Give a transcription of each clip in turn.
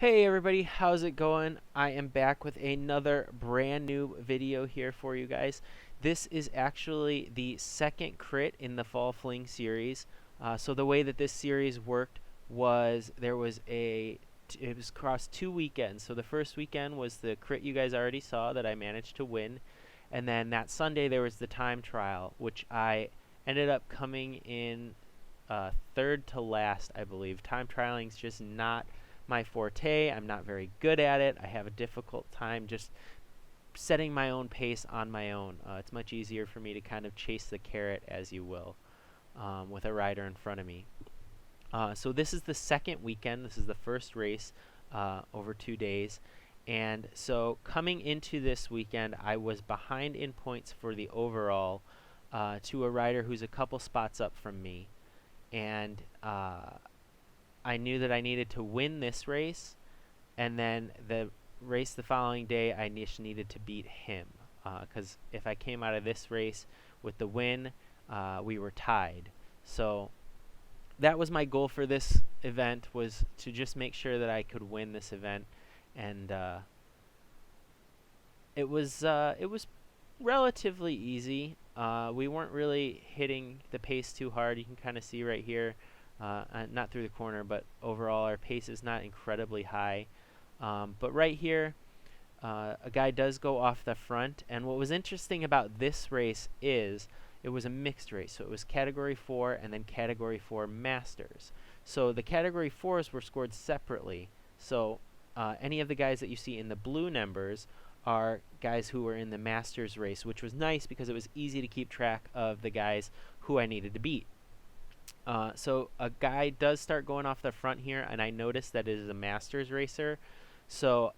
Hey everybody, how's it going? I am back with another brand new video here for you guys. This is actually the second crit in the Fall Fling series. So the way that this series worked was it was across 2 weekends. So the first weekend was the crit you guys already saw that I managed to win. And then that Sunday there was the time trial, which I ended up coming in third to last, I believe. Time trialing's just not my forte. I'm not very good at it. I have a difficult time just setting my own pace on my own. It's much easier for me to kind of chase the carrot, as you will, with a rider in front of me. So this is the second weekend. This is the first race over 2 days. And so coming into this weekend, I was behind in points for the overall to a rider who's a couple spots up from me. And I knew that I needed to win this race, and then the race the following day, I just needed to beat him. Because if I came out of this race with the win, we were tied. So that was my goal for this event, was to just make sure that I could win this event. And it was relatively easy. We weren't really hitting the pace too hard. You can kind of see right here. Not through the corner, but overall our pace is not incredibly high. But right here, a guy does go off the front. And what was interesting about this race is it was a mixed race. So it was Category 4 and then Category 4 Masters. So the Category 4s were scored separately. So any of the guys that you see in the blue numbers are guys who were in the Masters race, which was nice because it was easy to keep track of the guys who I needed to beat. So a guy does start going off the front here, and I noticed that it is a Masters racer. So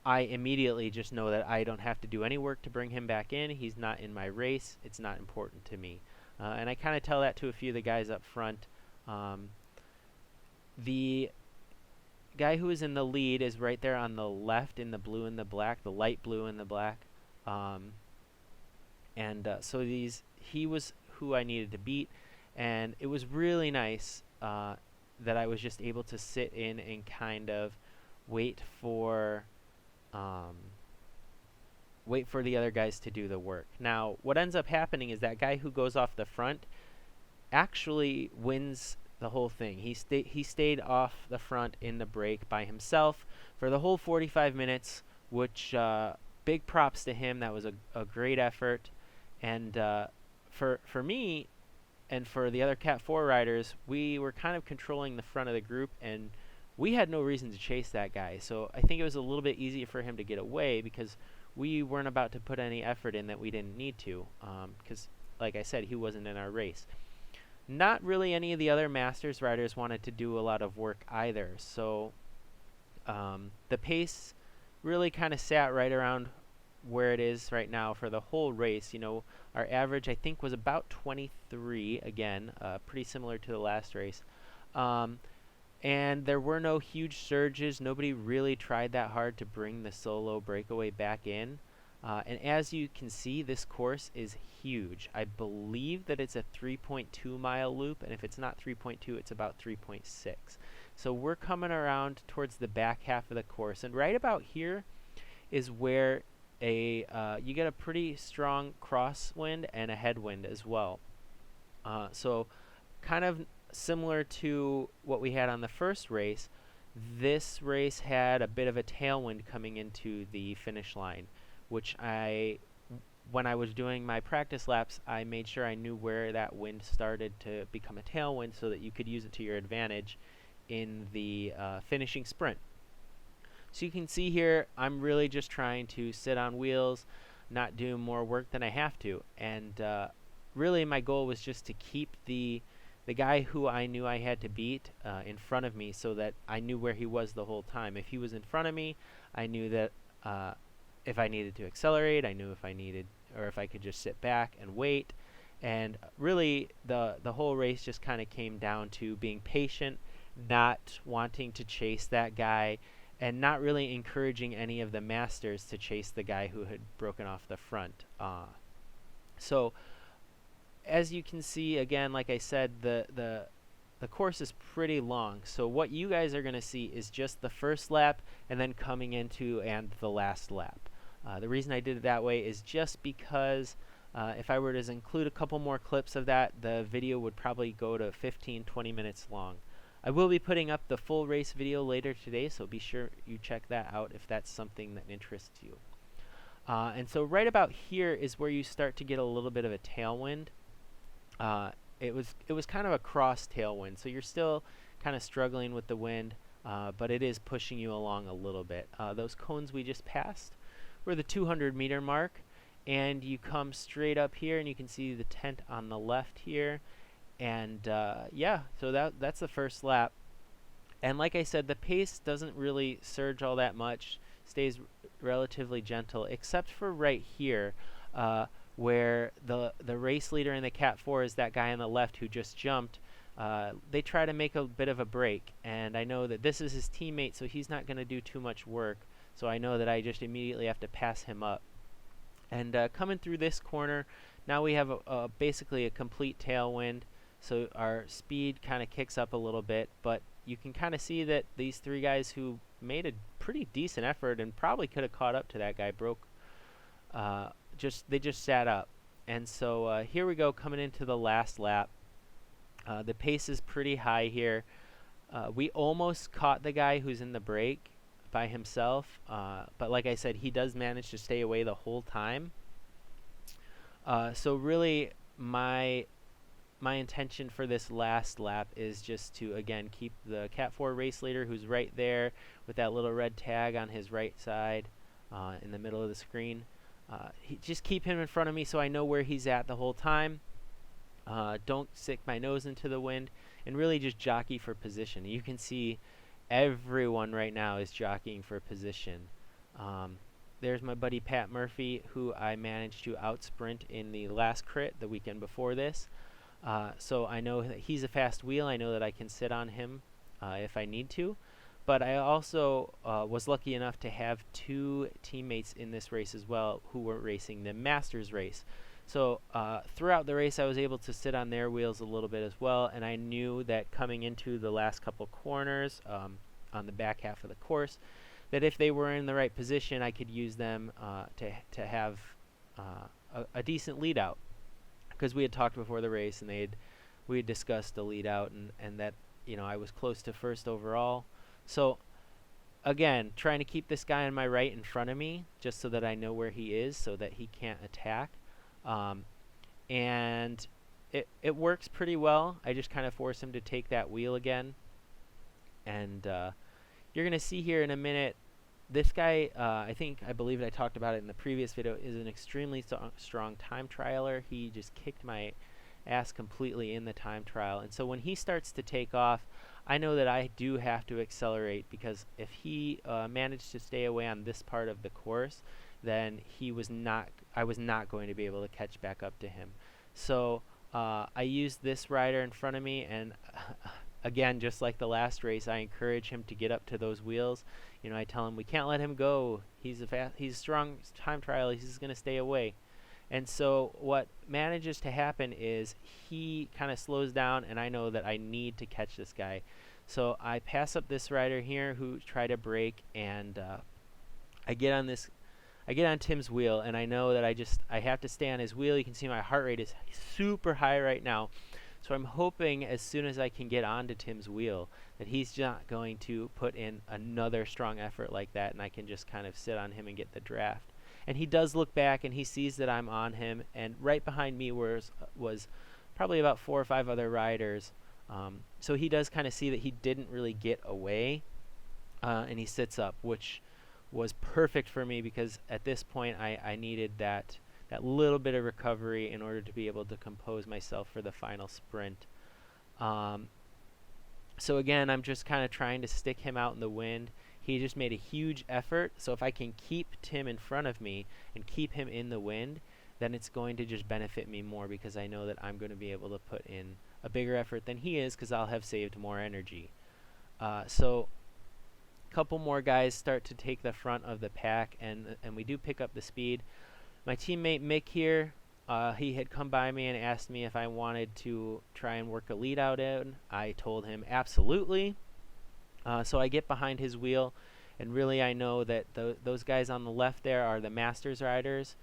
I immediately just know that I don't have to do any work to bring him back in. He's not in my race. It's not important to me. And I kind of tell that to a few of the guys up front. The guy who is in the lead is right there on the left in the blue and the black, the light blue and the black. So he was who I needed to beat. And it was really nice that I was just able to sit in and kind of wait for the other guys to do the work. Now, what ends up happening is that guy who goes off the front actually wins the whole thing. He stayed off the front in the break by himself for the whole 45 minutes, which big props to him. That was a great effort. And for me, and for the other Cat 4 riders, we were kind of controlling the front of the group, and we had no reason to chase that guy. So I think it was a little bit easier for him to get away because we weren't about to put any effort in that we didn't need to. Because, like I said, he wasn't in our race. Not really any of the other Masters riders wanted to do a lot of work either. So the pace really kind of sat right around where it is right now for the whole race. You know, our average I think was about 23 again, pretty similar to the last race. And there were no huge surges. Nobody really tried that hard to bring the solo breakaway back in. And as you can see, this course is huge. I believe that it's a 3.2 mile loop, and if it's not 3.2, it's about 3.6. So we're coming around towards the back half of the course, and right about here is where you get a pretty strong crosswind and a headwind as well. So kind of similar to what we had on the first race, this race had a bit of a tailwind coming into the finish line, which when I was doing my practice laps, I made sure I knew where that wind started to become a tailwind so that you could use it to your advantage in the finishing sprint. So you can see here, I'm really just trying to sit on wheels, not do more work than I have to. And really my goal was just to keep the guy who I knew I had to beat in front of me so that I knew where he was the whole time. If he was in front of me, I knew that if I needed to accelerate, I knew if I could just sit back and wait. And really the whole race just kind of came down to being patient, not wanting to chase that guy, and not really encouraging any of the Masters to chase the guy who had broken off the front. So as you can see, again, like I said, the the course is pretty long. So what you guys are going to see is just the first lap and then coming into and the last lap. The reason I did it that way is just because if I were to include a couple more clips of that, the video would probably go to 15-20 minutes long. I will be putting up the full race video later today, so be sure you check that out if that's something that interests you. And so right about here is where you start to get a little bit of a tailwind. It was kind of a cross tailwind, so you're still kind of struggling with the wind, but it is pushing you along a little bit. Those cones we just passed were the 200 meter mark, and you come straight up here and you can see the tent on the left here. And yeah, so that's the first lap. And like I said, the pace doesn't really surge all that much, stays relatively gentle, except for right here, where the race leader in the Cat 4 is that guy on the left who just jumped. They try to make a bit of a break, and I know that this is his teammate, so he's not going to do too much work. So I know that I just immediately have to pass him up. And coming through this corner, now we have basically a complete tailwind. So our speed kind of kicks up a little bit, but you can kind of see that these three guys who made a pretty decent effort and probably could have caught up to that guy they just sat up. And so here we go, coming into the last lap. The pace is pretty high here. We almost caught the guy who's in the break by himself, but like I said, he does manage to stay away the whole time. So really my intention for this last lap is just to, again, keep the Cat 4 race leader who's right there with that little red tag on his right side in the middle of the screen. Just keep him in front of me so I know where he's at the whole time. Don't stick my nose into the wind, and really just jockey for position. You can see everyone right now is jockeying for position. There's my buddy Pat Murphy, who I managed to out-sprint in the last crit the weekend before this. So I know that he's a fast wheel. I know that I can sit on him if I need to. But I also was lucky enough to have two teammates in this race as well who were racing the Masters race. So throughout the race I was able to sit on their wheels a little bit as well, and I knew that coming into the last couple corners on the back half of the course, that if they were in the right position I could use them to have a decent lead out. Because we had talked before the race, and we had discussed the lead out, and that, you know, I was close to first overall. So again, trying to keep this guy on my right in front of me, just so that I know where he is, so that he can't attack. And it works pretty well. I just kind of force him to take that wheel again. And you're gonna see here in a minute, this guy, I believe I talked about it in the previous video, is an extremely strong time trialer. He just kicked my ass completely in the time trial. And so when he starts to take off, I know that I do have to accelerate, because if he managed to stay away on this part of the course, then I was not going to be able to catch back up to him. So I used this rider in front of me, and again, just like the last race, I encourage him to get up to those wheels. You know, I tell him we can't let him go. He's a strong time trial. He's going to stay away. And so what manages to happen is he kind of slows down, and I know that I need to catch this guy. So I pass up this rider here who tried to brake, and I get on Tim's wheel, and I know that I have to stay on his wheel. You can see my heart rate is super high right now. So I'm hoping as soon as I can get onto Tim's wheel that he's not going to put in another strong effort like that, and I can just kind of sit on him and get the draft. And he does look back, and he sees that I'm on him, and right behind me was probably about 4 or 5 other riders. So he does kind of see that he didn't really get away, and he sits up, which was perfect for me, because at this point I needed that little bit of recovery in order to be able to compose myself for the final sprint. So again, I'm just kind of trying to stick him out in the wind. He just made a huge effort, so if I can keep Tim in front of me and keep him in the wind, then it's going to just benefit me more, because I know that I'm going to be able to put in a bigger effort than he is, because I'll have saved more energy. So a couple more guys start to take the front of the pack, and we do pick up the speed. My teammate Mick here, he had come by me and asked me if I wanted to try and work a lead out in. I told him absolutely. So I get behind his wheel, and really I know that those guys on the left there are the Masters riders.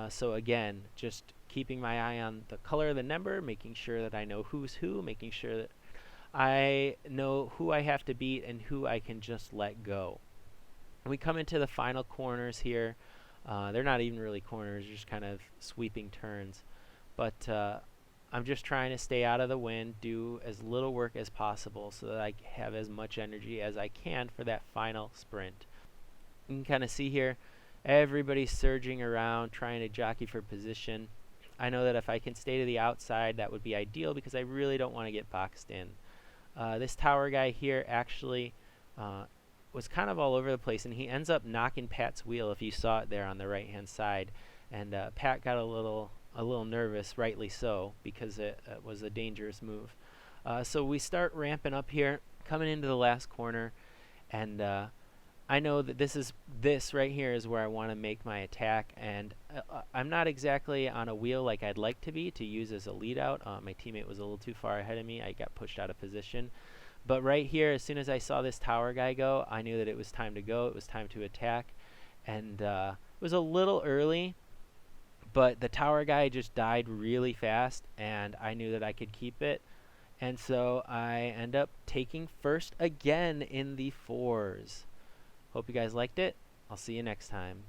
So again, just keeping my eye on the color of the number, making sure that I know who's who, making sure that I know who I have to beat and who I can just let go. We come into the final corners here. They're not even really corners, just kind of sweeping turns. But I'm just trying to stay out of the wind, do as little work as possible so that I have as much energy as I can for that final sprint. You can kind of see here, everybody's surging around, trying to jockey for position. I know that if I can stay to the outside, that would be ideal because I really don't want to get boxed in. This tower guy here actually was kind of all over the place, and he ends up knocking Pat's wheel, if you saw it there on the right hand side. And Pat got a little nervous, rightly so, because it was a dangerous move. So we start ramping up here, coming into the last corner, and I know that this right here is where I want to make my attack, and I'm not exactly on a wheel like I'd like to be to use as a lead out. My teammate was a little too far ahead of me. I got pushed out of position. But right here, as soon as I saw this tower guy go, I knew that it was time to go. It was time to attack. And it was a little early, but the tower guy just died really fast, and I knew that I could keep it. And so I end up taking first again in the fours. Hope you guys liked it. I'll see you next time.